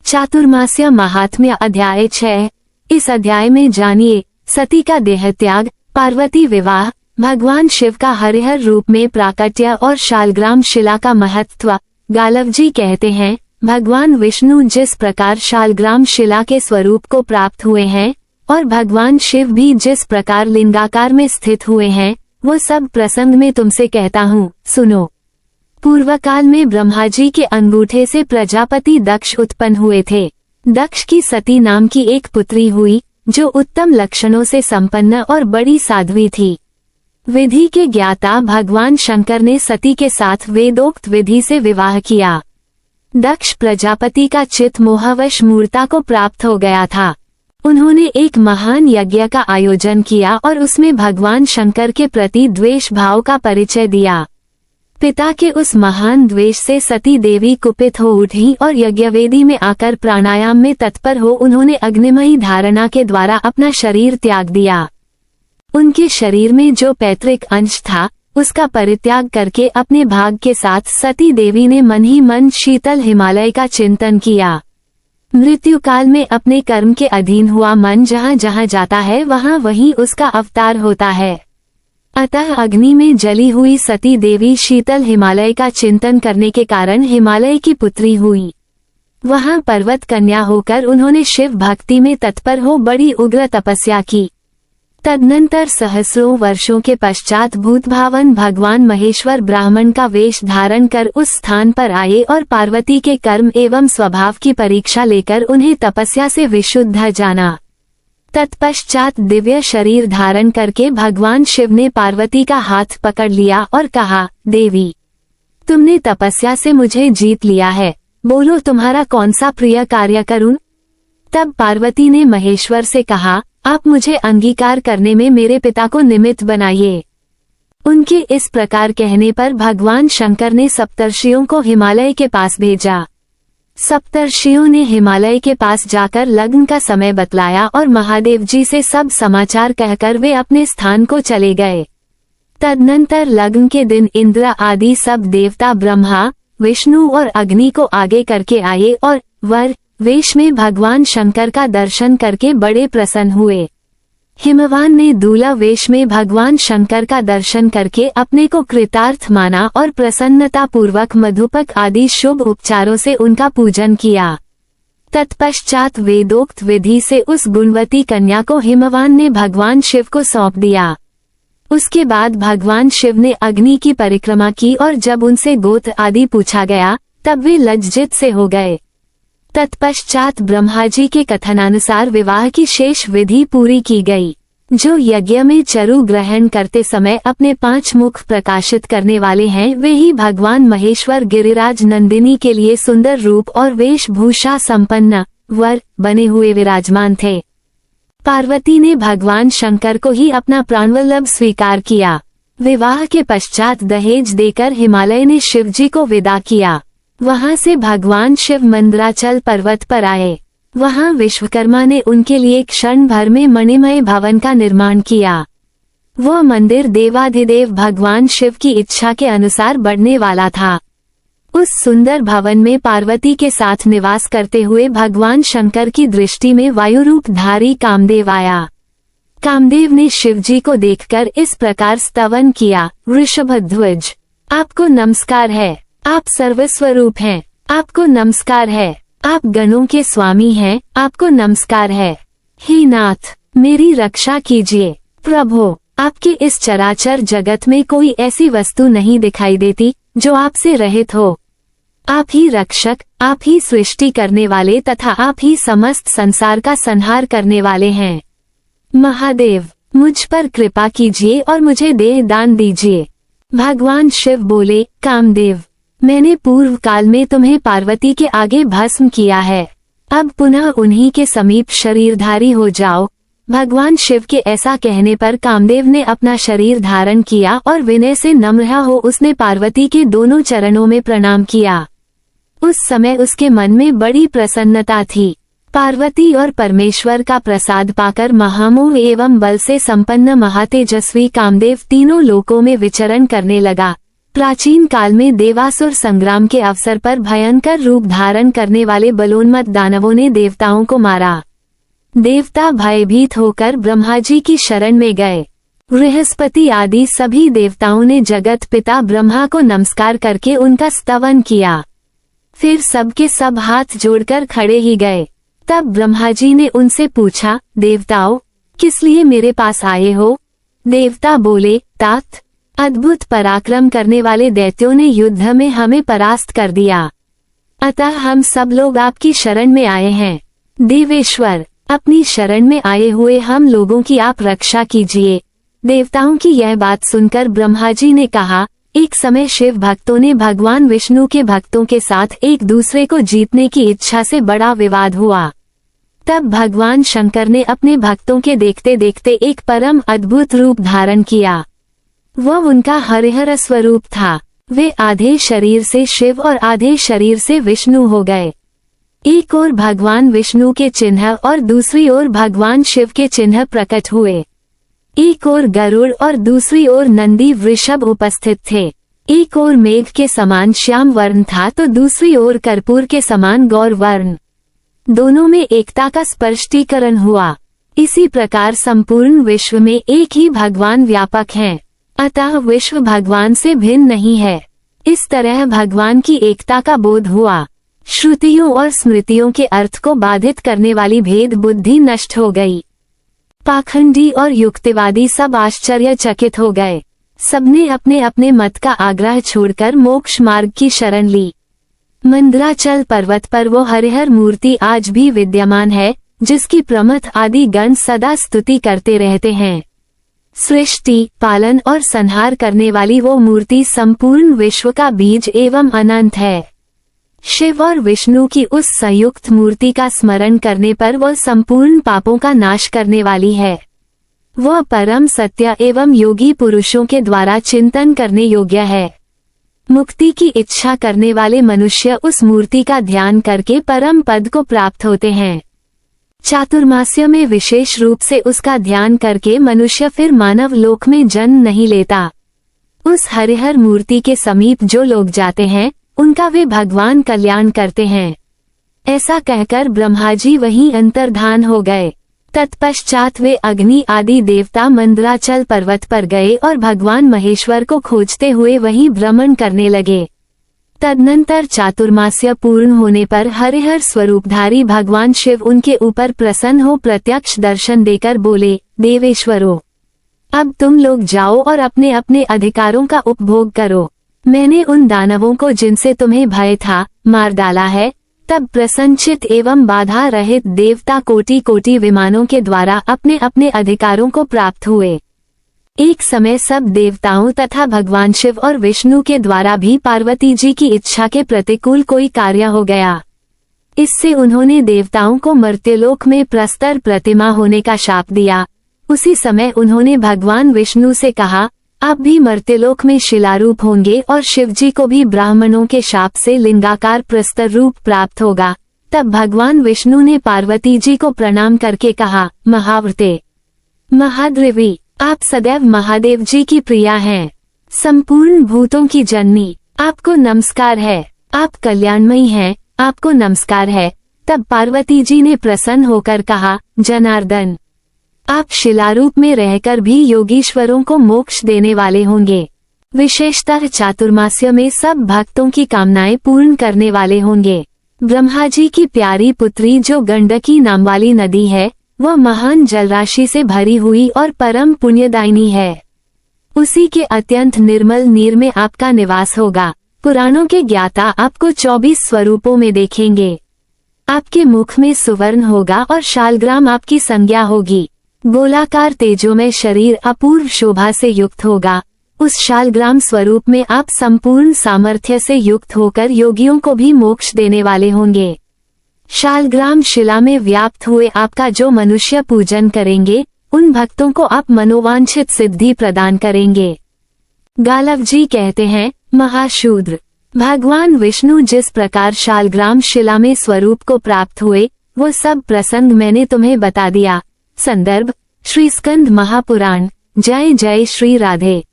चातुर्मास्य महात्म्य अध्याय 6। इस अध्याय में जानिए सती का देह त्याग, पार्वती विवाह, भगवान शिव का हरिहर रूप में प्राकट्य और शालग्राम शिला का महत्व। गालव जी कहते हैं, भगवान विष्णु जिस प्रकार शालग्राम शिला के स्वरूप को प्राप्त हुए हैं और भगवान शिव भी जिस प्रकार लिंगाकार में स्थित हुए हैं, वो सब प्रसंग में तुमसे कहता हूँ, सुनो। पूर्व काल में ब्रह्मा जी के अंगूठे से प्रजापति दक्ष उत्पन्न हुए थे। दक्ष की सती नाम की एक पुत्री हुई, जो उत्तम लक्षणों से संपन्न और बड़ी साध्वी थी। विधि के ज्ञाता भगवान शंकर ने सती के साथ वेदोक्त विधि से विवाह किया। दक्ष प्रजापति का चित्त मोहवश मूर्ता को प्राप्त हो गया था। उन्होंने एक महान यज्ञ का आयोजन किया और उसमें भगवान शंकर के प्रति द्वेष भाव का परिचय दिया। पिता के उस महान द्वेष से सती देवी कुपित हो उठी और यज्ञवेदी में आकर प्राणायाम में तत्पर हो उन्होंने अग्निमयी धारणा के द्वारा अपना शरीर त्याग दिया। उनके शरीर में जो पैतृक अंश था, उसका परित्याग करके अपने भाग के साथ सती देवी ने मन ही मन शीतल हिमालय का चिंतन किया। मृत्यु काल में अपने कर्म के अधीन हुआ मन जहाँ जहाँ जाता है वहाँ वहीं उसका अवतार होता है। अतः अग्नि में जली हुई सती देवी शीतल हिमालय का चिंतन करने के कारण हिमालय की पुत्री हुई। वहां पर्वत कन्या होकर उन्होंने शिव भक्ति में तत्पर हो बड़ी उग्र तपस्या की। तदनंतर सहस्रों वर्षों के पश्चात भूतभावन भगवान महेश्वर ब्राह्मण का वेश धारण कर उस स्थान पर आए और पार्वती के कर्म एवं स्वभाव की परीक्षा लेकर उन्हें तपस्या से विशुद्ध जाना। तत्पश्चात दिव्य शरीर धारण करके भगवान शिव ने पार्वती का हाथ पकड़ लिया और कहा, देवी, तुमने तपस्या से मुझे जीत लिया है, बोलो तुम्हारा कौन सा प्रिय कार्य करूं? तब पार्वती ने महेश्वर से कहा, आप मुझे अंगीकार करने में मेरे पिता को निमित्त बनाइए। उनके इस प्रकार कहने पर भगवान शंकर ने सप्तर्षियों को हिमालय के पास भेजा। सप्तर्षियों ने हिमालय के पास जाकर लग्न का समय बतलाया और महादेव जी से सब समाचार कहकर वे अपने स्थान को चले गए। तदनंतर लग्न के दिन इंद्र आदि सब देवता ब्रह्मा, विष्णु और अग्नि को आगे करके आए और वर वेश में भगवान शंकर का दर्शन करके बड़े प्रसन्न हुए। हिमवान ने दूल्हा वेश में भगवान शंकर का दर्शन करके अपने को कृतार्थ माना और प्रसन्नता पूर्वक मधुपक आदि शुभ उपचारों से उनका पूजन किया। तत्पश्चात वेदोक्त विधि से उस गुणवती कन्या को हिमवान ने भगवान शिव को सौंप दिया। उसके बाद भगवान शिव ने अग्नि की परिक्रमा की और जब उनसे गोत्र आदि पूछा गया तब वे लज्जित से हो गए। तत्पश्चात ब्रह्मा जी के कथनानुसार विवाह की शेष विधि पूरी की गई। जो यज्ञ में चरु ग्रहण करते समय अपने 5 मुख प्रकाशित करने वाले हैं, वे ही भगवान महेश्वर गिरिराज नंदिनी के लिए सुंदर रूप और वेशभूषा संपन्न वर बने हुए विराजमान थे। पार्वती ने भगवान शंकर को ही अपना प्राणवल्लभ स्वीकार किया। विवाह के पश्चात दहेज देकर हिमालय ने शिव जी को विदा किया। वहां से भगवान शिव मंदराचल पर्वत पर आए। वहां विश्वकर्मा ने उनके लिए क्षण भर में मणिमय भवन का निर्माण किया। वह मंदिर देवाधिदेव भगवान शिव की इच्छा के अनुसार बढ़ने वाला था। उस सुंदर भवन में पार्वती के साथ निवास करते हुए भगवान शंकर की दृष्टि में वायु रूप धारी कामदेव आया। कामदेव ने शिव जी को देखकर इस प्रकार स्तवन किया, वृषभध्वज, आपको नमस्कार है, आप सर्वस्वरूप हैं, आपको नमस्कार है, आप गणों के स्वामी हैं, आपको नमस्कार है। हे नाथ, मेरी रक्षा कीजिए। प्रभु, आपके इस चराचर जगत में कोई ऐसी वस्तु नहीं दिखाई देती जो आपसे रहित हो। आप ही रक्षक, आप ही सृष्टि करने वाले तथा आप ही समस्त संसार का संहार करने वाले हैं। महादेव, मुझ पर कृपा कीजिए और मुझे देह दान दीजिए। भगवान शिव बोले, कामदेव, मैंने पूर्व काल में तुम्हें पार्वती के आगे भस्म किया है, अब पुनः उन्हीं के समीप शरीरधारी हो जाओ। भगवान शिव के ऐसा कहने पर कामदेव ने अपना शरीर धारण किया और विनय से नम्र हो उसने पार्वती के दोनों चरणों में प्रणाम किया। उस समय उसके मन में बड़ी प्रसन्नता थी। पार्वती और परमेश्वर का प्रसाद पाकर महामोह एवं बल से संपन्न महातेजस्वी कामदेव तीनों लोकों में विचरण करने लगा। प्राचीन काल में देवासुर संग्राम के अवसर पर भयंकर रूप धारण करने वाले बलोन्मत्त दानवों ने देवताओं को मारा। देवता भयभीत होकर ब्रह्मा जी की शरण में गए। बृहस्पति आदि सभी देवताओं ने जगत पिता ब्रह्मा को नमस्कार करके उनका स्तवन किया। फिर सबके सब हाथ जोड़कर खड़े ही गए। तब ब्रह्मा जी ने उनसे पूछा, देवताओं, किस लिए मेरे पास आए हो? देवता बोले, तात, अद्भुत पराक्रम करने वाले दैत्यों ने युद्ध में हमें परास्त कर दिया, अतः हम सब लोग आपकी शरण में आए हैं। देवेश्वर, अपनी शरण में आए हुए हम लोगों की आप रक्षा कीजिए। देवताओं की यह बात सुनकर ब्रह्मा जी ने कहा, एक समय शिव भक्तों ने भगवान विष्णु के भक्तों के साथ एक दूसरे को जीतने की इच्छा से बड़ा विवाद हुआ। तब भगवान शंकर ने अपने भक्तों के देखते देखते एक परम अद्भुत रूप धारण किया। वह उनका हरिहर स्वरूप था। वे आधे शरीर से शिव और आधे शरीर से विष्णु हो गए। एक ओर भगवान विष्णु के चिन्ह और दूसरी ओर भगवान शिव के चिन्ह प्रकट हुए। एक ओर गरुड़ और दूसरी ओर नंदी वृषभ उपस्थित थे। एक ओर मेघ के समान श्याम वर्ण था तो दूसरी ओर कर्पूर के समान गौर वर्ण। दोनों में एकता का स्पष्टीकरण हुआ। इसी प्रकार संपूर्ण विश्व में एक ही भगवान व्यापक हैं, अतः विश्व भगवान से भिन्न नहीं है। इस तरह भगवान की एकता का बोध हुआ। श्रुतियों और स्मृतियों के अर्थ को बाधित करने वाली भेद बुद्धि नष्ट हो गई। पाखंडी और युक्तिवादी सब आश्चर्यचकित हो गए। सबने अपने अपने मत का आग्रह छोड़कर मोक्ष मार्ग की शरण ली। मंदराचल पर्वत पर वो हरिहर मूर्ति आज भी विद्यमान है, जिसकी प्रमथ आदि गण सदा स्तुति करते रहते हैं। सृष्टि, पालन और संहार करने वाली वो मूर्ति संपूर्ण विश्व का बीज एवं अनंत है। शिव और विष्णु की उस संयुक्त मूर्ति का स्मरण करने पर वह संपूर्ण पापों का नाश करने वाली है। वह परम सत्य एवं योगी पुरुषों के द्वारा चिंतन करने योग्य है। मुक्ति की इच्छा करने वाले मनुष्य उस मूर्ति का ध्यान करके परम पद को प्राप्त होते हैं। चातुर्मास्य में विशेष रूप से उसका ध्यान करके मनुष्य फिर मानव लोक में जन्म नहीं लेता। उस हरिहर मूर्ति के समीप जो लोग जाते हैं, उनका वे भगवान कल्याण करते हैं। ऐसा कहकर ब्रह्मा जी वहीं अंतर्धान हो गए। तत्पश्चात वे अग्नि आदि देवता मंदराचल पर्वत पर गए और भगवान महेश्वर को खोजते हुए वहीं भ्रमण करने लगे। तदनंतर चातुर्मास्य पूर्ण होने पर हरिहर स्वरूपधारी भगवान शिव उनके ऊपर प्रसन्न हो प्रत्यक्ष दर्शन देकर बोले, देवेश्वरों, अब तुम लोग जाओ और अपने अपने अधिकारों का उपभोग करो। मैंने उन दानवों को जिनसे तुम्हें भय था मार डाला है। तब प्रसन्नचित एवं बाधा रहित देवता कोटि कोटि विमानों के द्वारा अपने अपने अधिकारों को प्राप्त हुए। एक समय सब देवताओं तथा भगवान शिव और विष्णु के द्वारा भी पार्वती जी की इच्छा के प्रतिकूल कोई कार्य हो गया। इससे उन्होंने देवताओं को मर्त्यलोक में प्रस्तर प्रतिमा होने का शाप दिया। उसी समय उन्होंने भगवान विष्णु से कहा, आप भी मर्त्यलोक में शिलारूप होंगे और शिवजी को भी ब्राह्मणों के शाप से लिंगाकार प्रस्तर रूप प्राप्त होगा। तब भगवान विष्णु ने पार्वती जी को प्रणाम करके कहा, महाव्रते, महाद्रिवी, आप सदैव महादेव जी की प्रिया हैं। संपूर्ण भूतों की जननी, आपको नमस्कार है। आप कल्याणमयी हैं, आपको नमस्कार है। तब पार्वती जी ने प्रसन्न होकर कहा, जनार्दन, आप शिलारूप में रहकर भी योगीश्वरों को मोक्ष देने वाले होंगे। विशेषतः चातुर्मास्य में सब भक्तों की कामनाएं पूर्ण करने वाले होंगे। ब्रह्मा जी की प्यारी पुत्री जो गंडकी नाम वाली नदी है, वह महान जलराशि से भरी हुई और परम पुण्यदायिनी है। उसी के अत्यंत निर्मल नीर में आपका निवास होगा। पुराणों के ज्ञाता आपको 24 स्वरूपों में देखेंगे। आपके मुख में सुवर्ण होगा और शालग्राम आपकी संज्ञा होगी। गोलाकार तेजोमय शरीर अपूर्व शोभा से युक्त होगा। उस शालग्राम स्वरूप में आप संपूर्ण सामर्थ्य से युक्त होकर योगियों को भी मोक्ष देने वाले होंगे। शालग्राम शिला में व्याप्त हुए आपका जो मनुष्य पूजन करेंगे, उन भक्तों को आप मनोवांछित सिद्धि प्रदान करेंगे। गालव जी कहते हैं, महाशूद्र, भगवान विष्णु जिस प्रकार शालग्राम शिला में स्वरूप को प्राप्त हुए, वो सब प्रसंग मैंने तुम्हें बता दिया। संदर्भ, श्री स्कंद महापुराण। जय जय श्री राधे।